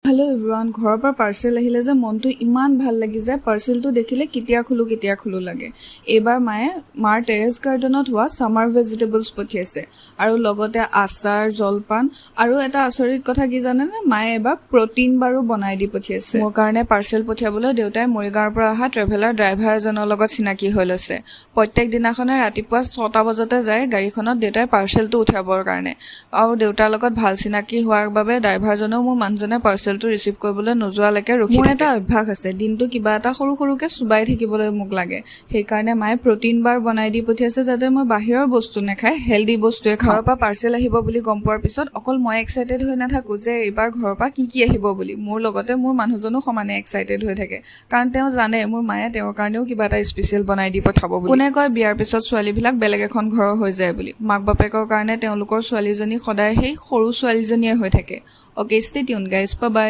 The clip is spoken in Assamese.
হেল্ল' এভৰিৱান, ঘৰৰ পৰা পাৰ্চেল আহিলে যে মনটো ইমান ভাল লাগি যায়। পাৰ্চেলটো দেখিলে কেতিয়া খোলো লাগে। এইবাৰ মায়ে মাৰ টেৰেছ গাৰ্ডেনত হোৱা ছামাৰ ভেজিটেবলছ পঠিয়াইছে আৰু লগতে আচাৰ, জলপান আৰু এটা আচৰিত কথা কি জানেনে, মায়ে এবাৰ প্ৰটিন বাৰো বনাই দি পঠিয়াইছে। মোৰ কাৰণে পাৰ্চেল পঠিয়াবলৈ দেউতাই মৰিগাঁৱৰ পৰা অহা ট্ৰেভেলাৰ ড্ৰাইভাৰ এজনৰ লগত চিনাকি হৈ লৈছে। প্ৰত্যেক দিনাখনে ৰাতিপুৱা 6টা বজাতে যায় গাড়ীখনত দেউতাই পাৰ্চেলটো উঠাবৰ কাৰণে, আৰু দেউতাৰ লগত ভাল চিনাকি হোৱাৰ বাবে ড্ৰাইভাৰজনেও মোৰ মানুহজনে পাৰ্চেলটো ৰিচিভ কৰিবলৈ নোযোৱালৈকে ৰখি থাকে। মোৰ এটা অভ্যাস আছে, দিনটো কিবা এটা সৰুকে চুবাই থাকিবলৈ মোক লাগে। সেইকাৰণে মায়ে প্ৰটিন বাৰ বনাই দি পঠিয়াইছে যাতে মই বাহিৰৰ বস্তু নাখাই হেল্ডি বস্তুৱে খাওঁ। ঘৰৰ পৰা পাৰ্চেল আহিব বুলি গম পোৱাৰ পিছত অকল মই এক্সাইটেড হৈ নাথাকো যে এইবাৰ ঘৰৰ পৰা কি আহিব বুলি, মোৰ লগতে মোৰ মানুহজনো সমানে এক্সাইটেড হৈ থাকে, কাৰণ তেওঁ জানে মোৰ মায়ে তেওঁৰ কাৰণেও কিবা এটা স্পেচিয়েল বনাই দি পঠাব বুলি। কোনে কয় বিয়াৰ পিছত ছোৱালীবিলাক বেলেগ এখন ঘৰৰ হৈ যায় বুলি, মাক বাপেকৰ কাৰণে তেওঁলোকৰ ছোৱালীজনী সদায় সেই সৰু ছোৱালীজনীয়ে হৈ থাকে। Okay, stay tune guys, bye bye.